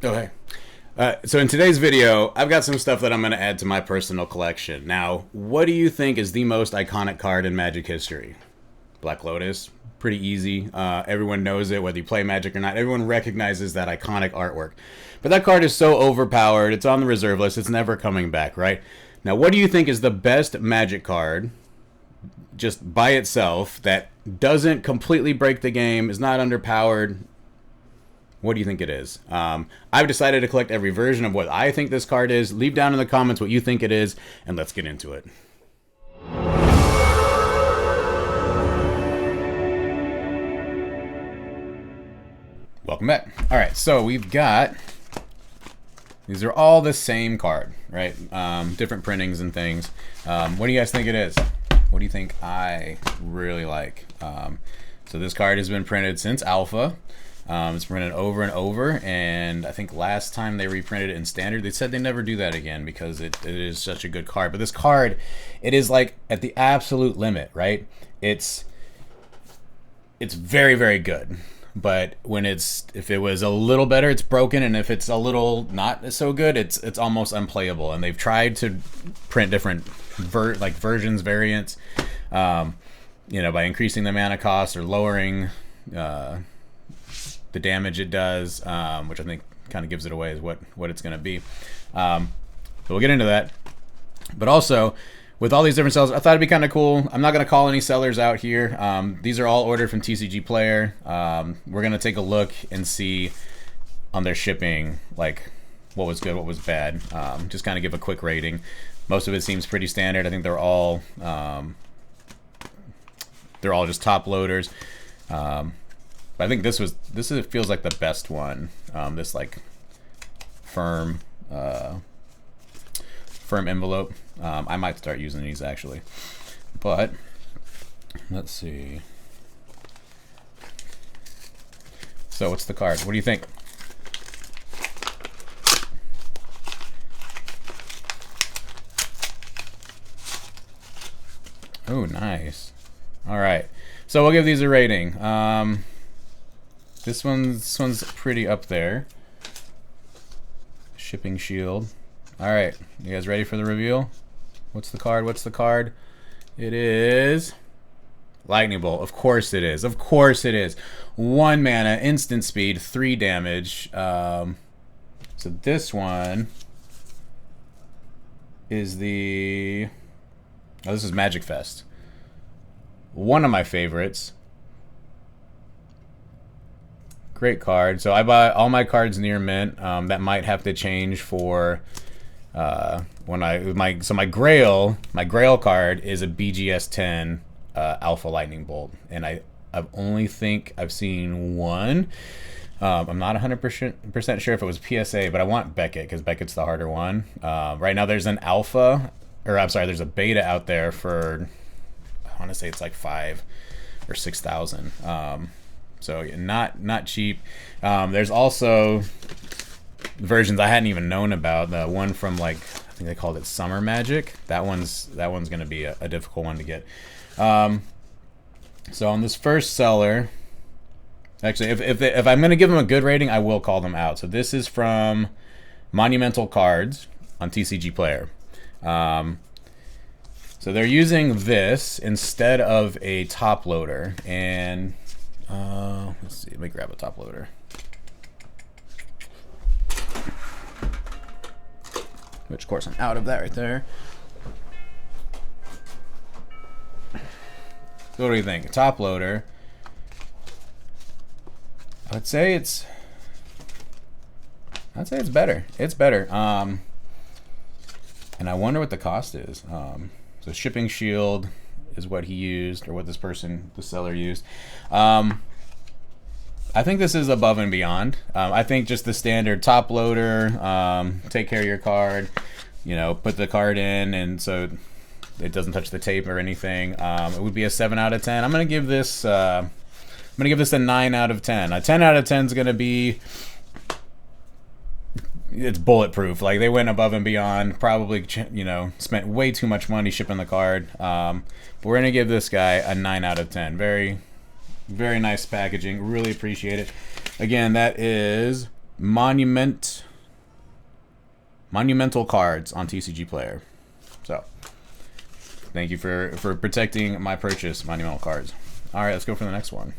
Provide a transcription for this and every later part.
Okay. So in today's video, I've got some stuff that I'm going to add to my personal collection. Now, what do you think is the most iconic card in Magic history? Black Lotus. Pretty easy. Everyone knows it, whether you play Magic or not. Everyone recognizes that iconic artwork. But that card is so overpowered. It's on the reserve list. It's never coming back, right? Now, what do you think is the best Magic card, just by itself, that doesn't completely break the game, is not underpowered? What do you think it is? I've decided to collect every version of what I think this card is. Leave down in the comments what you think it is, and let's get into it. Welcome back. All right, so we've got... These are all the same card, right? Different printings and things. What do you guys think it is? What do you think I really like? So this card has been printed since Alpha. It's printed over and over, and I think last time they reprinted it in Standard, they said they never do that again because it is such a good card. But this card, it is like at the absolute limit, right? It's very, very good. But if it was a little better, it's broken, and if it's a little not so good, it's almost unplayable. And they've tried to print different versions, variants, by increasing the mana cost or lowering the damage it does, which I think kind of gives it away as what it's going to be. So we'll get into that. But also, with all these different sellers, I thought it'd be kind of cool. I'm not going to call any sellers out here. These are all ordered from TCG Player. We're going to take a look and see on their shipping, like what was good, what was bad. Just kind of give a quick rating. Most of it seems pretty standard. I think they're all just top loaders. But I think this feels like the best one. This like firm envelope. I might start using these actually, but let's see. So what's the card? What do you think? Oh, nice. All right. So we'll give these a rating. This one's pretty up there. Shipping shield. All right, you guys ready for the reveal? What's the card? What's the card? It is Lightning Bolt. Of course it is. Of course it is. 1 mana, instant speed, 3 damage. So this one is the... Oh, this is Magic Fest. One of my favorites. Great card. So I buy all my cards near mint. That might have to change for my Grail card is a BGS 10 Alpha Lightning Bolt, and I've only think I've seen one. I'm not 100% sure if it was PSA, but I want Beckett because Beckett's the harder one. Right now there's an alpha, or I'm sorry, there's a beta out there for, I want to say it's like 5 or 6,000. So not cheap. There's also versions I hadn't even known about. The one from like, I think they called it Summer Magic. That one's gonna be a difficult one to get. So on this first seller, actually, if I'm gonna give them a good rating, I will call them out. So this is from Monumental Cards on TCG Player. So they're using this instead of a top loader, and let's see, let me grab a top loader. Which, of course, I'm out of that right there. So what do you think? A top loader. I'd say it's better. It's better. And I wonder what the cost is. So shipping shield is what he used, or what the seller used. I think this is above and beyond. I think just the standard top loader, take care of your card, put the card in, and so it doesn't touch the tape or anything. It would be a 7 out of 10. I'm gonna give this a 9 out of 10. A 10 out of 10 is gonna be, it's bulletproof. Like, they went above and beyond, probably, spent way too much money shipping the card. But we're gonna give this guy a 9 out of 10. Very, very nice packaging. Really appreciate it. Again, that is monumental cards on TCG Player. So, thank you for protecting my purchase, monumental cards. All right, let's go for the next one.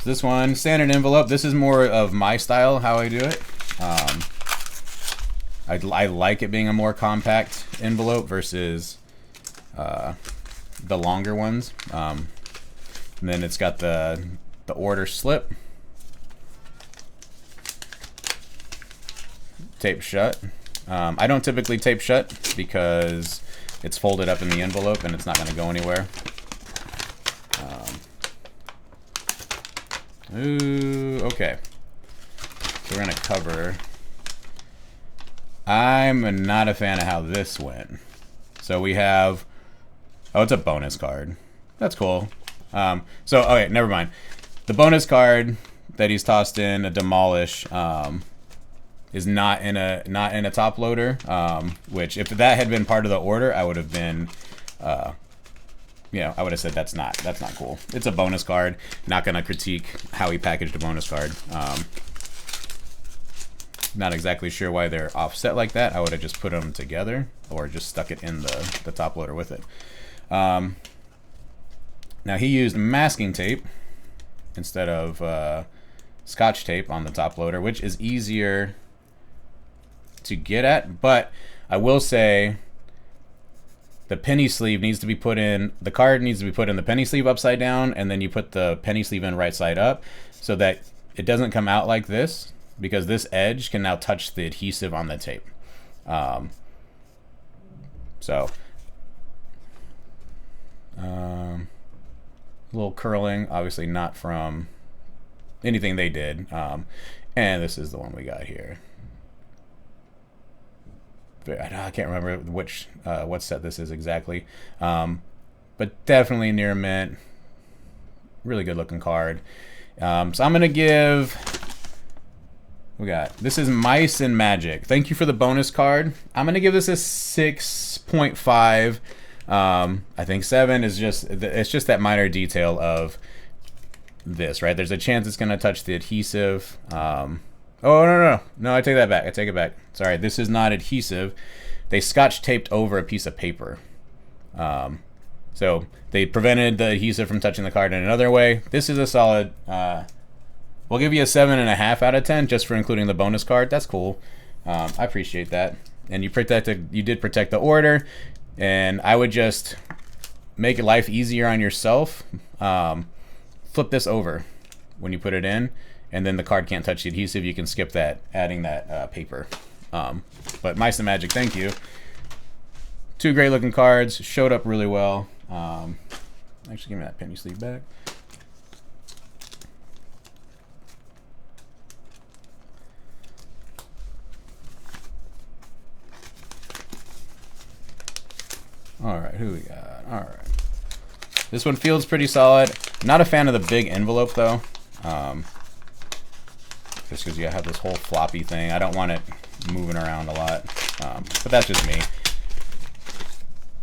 This one, standard envelope. This is more of my style, how I do it. I like it being a more compact envelope versus the longer ones. And then it's got the order slip. Tape shut. I don't typically tape shut because it's folded up in the envelope and it's not going to go anywhere. Ooh, okay. So we're going to cover. I'm not a fan of how this went. So we have, oh, it's a bonus card. That's cool. Okay, never mind. The bonus card that he's tossed in, a demolish, is not in a top loader. Which if that had been part of the order, I would have been, I would have said that's not cool. It's a bonus card. Not gonna critique how he packaged a bonus card. Not exactly sure why they're offset like that. I would have just put them together or just stuck it in the top loader with it. Now he used masking tape instead of Scotch tape on the top loader, which is easier to get at, but I will say the penny sleeve needs to be put in, the card needs to be put in the penny sleeve upside down, and then you put the penny sleeve in right side up so that it doesn't come out like this, because this edge can now touch the adhesive on the tape. A little curling, obviously not from anything they did. And this is the one we got here. I can't remember which what set this is exactly, but definitely near mint. Really good looking card. So I'm gonna give. This is Mice and Magic. Thank you for the bonus card. I'm gonna give this a 6.5. I think 7 is just that minor detail of this, right? There's a chance it's gonna touch the adhesive. Oh, no, I take that back. I take it back. Sorry, this is not adhesive. They Scotch taped over a piece of paper. So they prevented the adhesive from touching the card in another way. This is a solid, we'll give you a 7.5 out of 10 just for including the bonus card. That's cool. I appreciate that. And you did protect the order. And I would just make life easier on yourself. Flip this over when you put it in. And then the card can't touch the adhesive. You can skip that, adding that paper. But Mice and Magic, thank you. 2 great looking cards. Showed up really well. Actually, give me that penny sleeve back. All right, who we got? All right. This one feels pretty solid. Not a fan of the big envelope, though. Just because you have this whole floppy thing. I don't want it moving around a lot. But that's just me.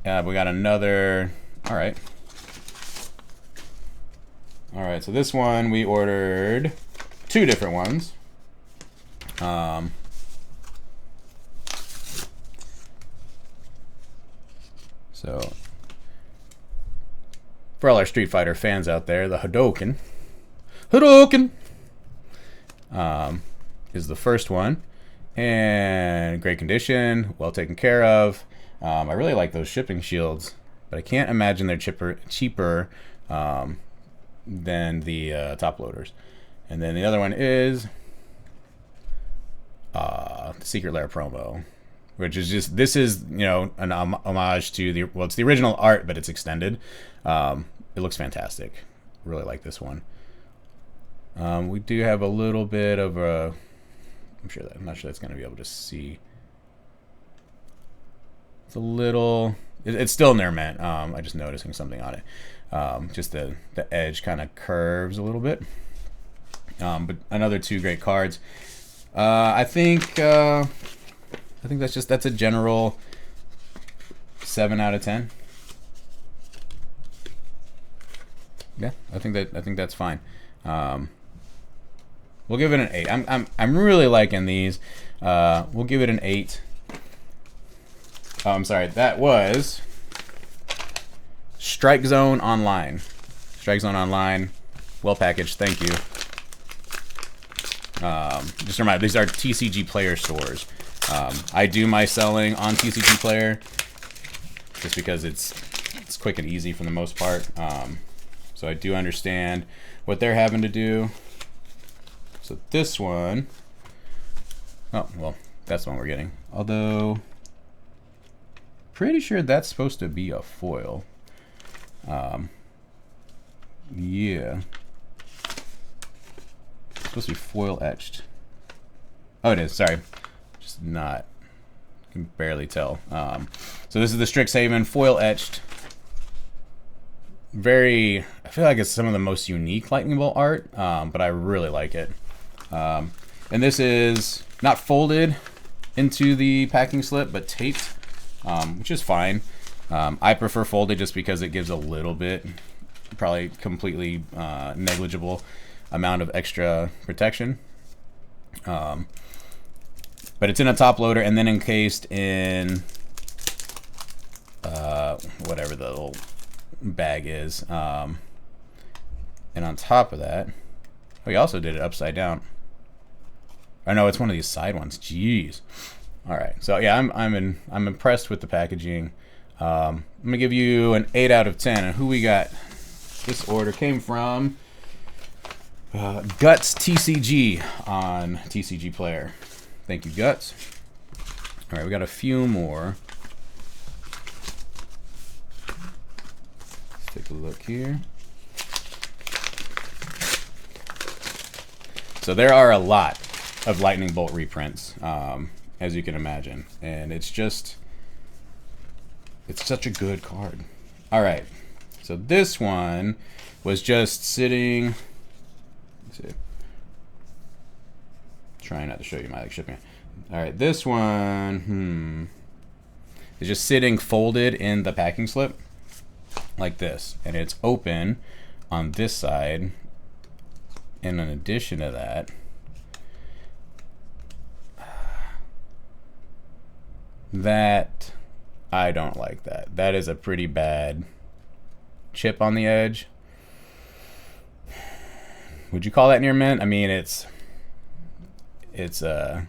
We got another. All right. All right, so this one we ordered 2 different ones. So for all our Street Fighter fans out there, the Hadouken is the first one, and great condition, well taken care of. I really like those shipping shields, but I can't imagine they're cheaper than the top loaders. And then the other one is the Secret Lair promo, which is just, this is, an homage to it's the original art, but it's extended. It looks fantastic. Really like this one. We do have a little bit of a, I'm not sure that's going to be able to see. It's a little, it's still near mint. I'm just noticing something on it. Just the edge kind of curves a little bit. But another 2 great cards. I think that's a general 7 out of 10. Yeah, I think that's fine. We'll give it an 8. I'm really liking these. We'll give it an 8. Oh, I'm sorry. That was Strike Zone Online. Strike Zone Online. Well packaged. Thank you. Just a reminder, these are TCG Player stores. I do my selling on TCG Player just because it's quick and easy for the most part. So I do understand what they're having to do. So this one, oh, well, that's the one we're getting. Although, pretty sure that's supposed to be a foil. Yeah. It's supposed to be foil etched. Oh, it is, sorry. Just not, can barely tell. So this is the Strixhaven foil etched. Very, I feel like it's some of the most unique lightning bolt art, but I really like it. And this is not folded into the packing slip, but taped, which is fine. I prefer folded just because it gives a little bit, probably completely negligible amount of extra protection. But it's in a top loader and then encased in whatever the little bag is. And on top of that, oh, he also did it upside down. I know it's one of these side ones. Jeez. All right. So yeah, I'm impressed with the packaging. I'm gonna give you an 8 out of 10. And who we got? This order came from Guts TCG on TCG Player. Thank you, Guts. All right, we got a few more. Let's take a look here. So there are a lot of Lightning Bolt reprints, as you can imagine, and it's such a good card. All right, so this one was just sitting. Let's see. Trying not to show you my shipping. All right, this one is just sitting folded in the packing slip like this, and it's open on this side. And in addition to that, that I don't like that. That is a pretty bad chip on the edge. Would you call that near mint? I mean, it's I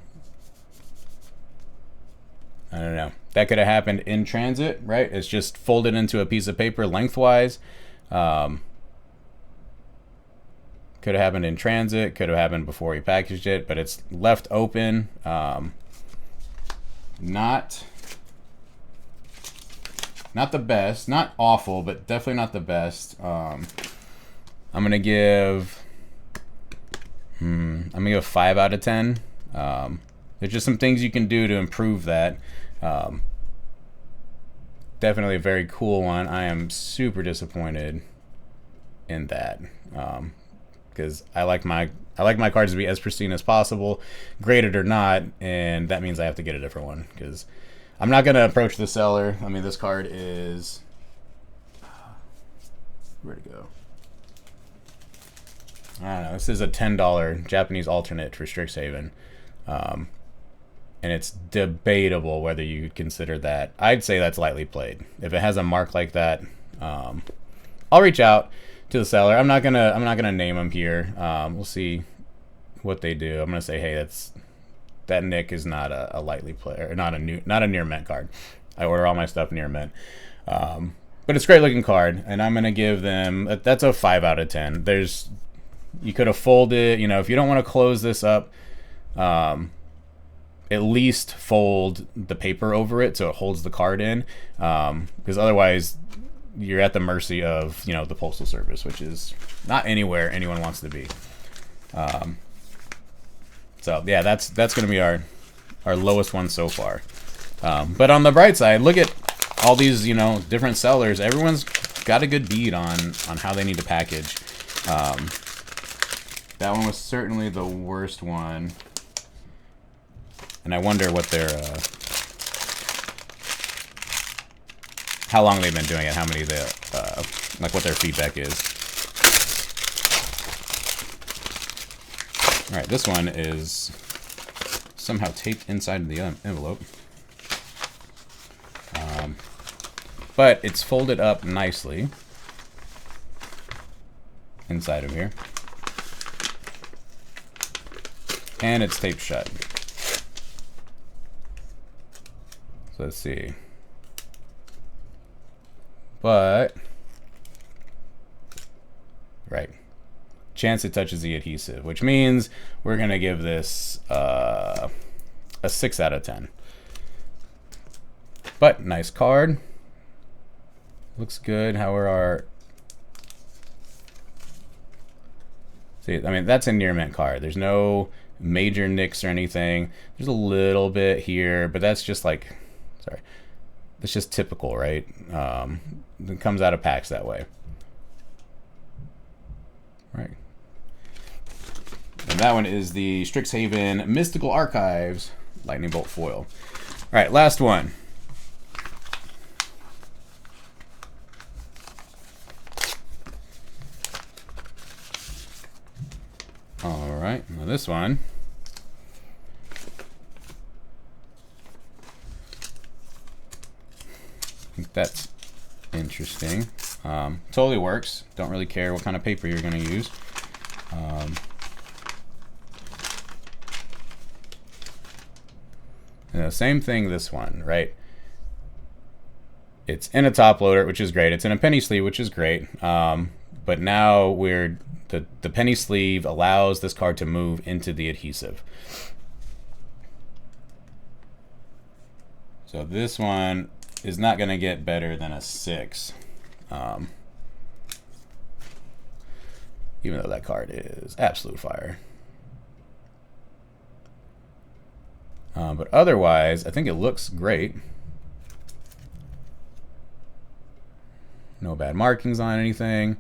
don't know. That could have happened in transit, right? It's just folded into a piece of paper lengthwise. Could have happened in transit, could have happened before he packaged it, but it's left open. Not the best, not awful, but definitely not the best. I'm gonna give a 5 out of 10. There's just some things you can do to improve that. Definitely a very cool one. I am super disappointed in that. Because I like my cards to be as pristine as possible, graded or not, and that means I have to get a different one because I'm not gonna approach the seller. I mean, this card is where'd it go? I don't know. This is a $10 Japanese alternate for Strixhaven, and it's debatable whether you consider that. I'd say that's lightly played. If it has a mark like that, I'll reach out to the seller. I'm not gonna name them here. We'll see what they do. I'm gonna say, hey, that Nick is not a lightly player, or not a near mint card. I order all my stuff near mint, but it's a great looking card, and I'm gonna give them that's a 5 out of 10. You could have folded, if you don't want to close this up, at least fold the paper over it so it holds the card in, because otherwise you're at the mercy of the Postal Service, which is not anywhere anyone wants to be. So yeah, that's gonna be our lowest one so far. But on the bright side, look at all these different sellers. Everyone's got a good bead on how they need to package. That one was certainly the worst one, and I wonder what their how long they've been doing it, how many what their feedback is. All right, this one is somehow taped inside the envelope. But it's folded up nicely inside of here. And it's taped shut. So let's see. But, right. Chance it touches the adhesive, which means we're going to give this a 6 out of 10. But, nice card. Looks good. How are our... See, I mean, that's a near mint card. There's no major nicks or anything. There's a little bit here, but that's just like... Sorry. That's just typical, right? It comes out of packs that way. Right. And that one is the Strixhaven Mystical Archives Lightning Bolt foil. All right, last one. All right, now this one. I think that's interesting. Totally works. Don't really care what kind of paper you're going to use. Same thing this one, right? It's in a top loader, which is great. It's in a penny sleeve, which is great. But now the penny sleeve allows this card to move into the adhesive. So this one is not going to get better than a 6. Even though that card is absolute fire. But otherwise, I think it looks great. No bad markings on anything.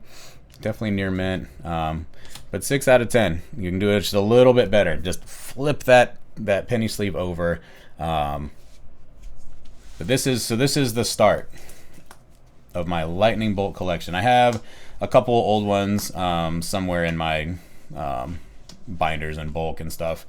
Definitely near mint. But 6 out of 10. You can do it just a little bit better. Just flip that penny sleeve over. But this is the start of my Lightning Bolt collection. I have a couple old ones somewhere in my binders and bulk and stuff.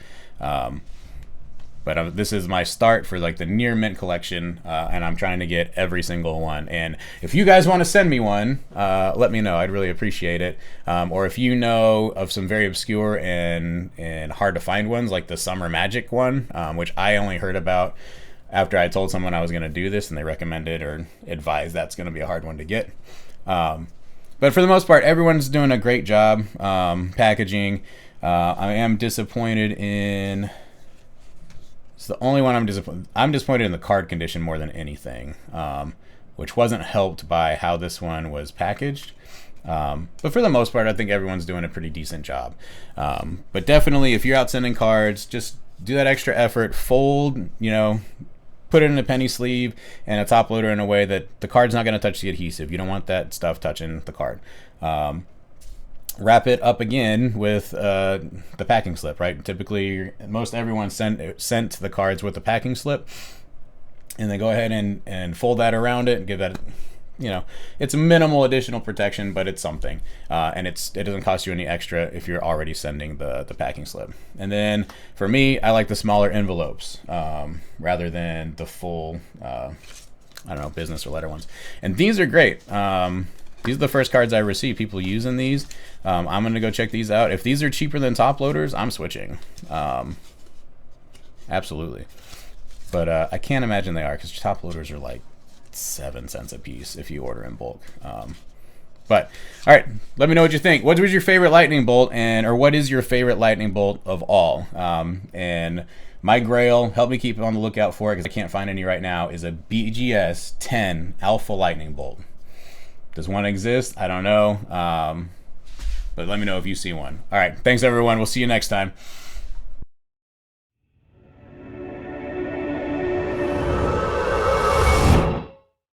But this is my start for like the near mint collection, and I'm trying to get every single one. And if you guys want to send me one, let me know. I'd really appreciate it. Or if you know of some very obscure and hard to find ones, like the Summer Magic one, which I only heard about after I told someone I was going to do this, and they recommended or advised that's going to be a hard one to get. But for the most part, everyone's doing a great job packaging. I am disappointed in... It's the only one I'm disappointed. I'm disappointed in the card condition more than anything, which wasn't helped by how this one was packaged. But for the most part, I think everyone's doing a pretty decent job. But definitely, if you're out sending cards, just do that extra effort. Fold, put it in a penny sleeve and a top loader in a way that the card's not going to touch the adhesive. You don't want that stuff touching the card. Wrap it up again with the packing slip, right? Typically, most everyone sent the cards with the packing slip, and then go ahead and fold that around it and give that, it's minimal additional protection, but it's something, and it doesn't cost you any extra if you're already sending the packing slip. And then for me, I like the smaller envelopes rather than the full, business or letter ones. And these are great. These are the first cards I received. People using these. I'm going to go check these out. If these are cheaper than top loaders, I'm switching. Absolutely. But I can't imagine they are, because top loaders are like 7 cents a piece if you order in bulk. But, all right, let me know what you think. What was your favorite Lightning Bolt, or what is your favorite Lightning Bolt of all? And my grail, help me keep on the lookout for it, because I can't find any right now, is a BGS 10 Alpha Lightning Bolt. Does one exist? I don't know. But let me know if you see one. All right. Thanks, everyone. We'll see you next time.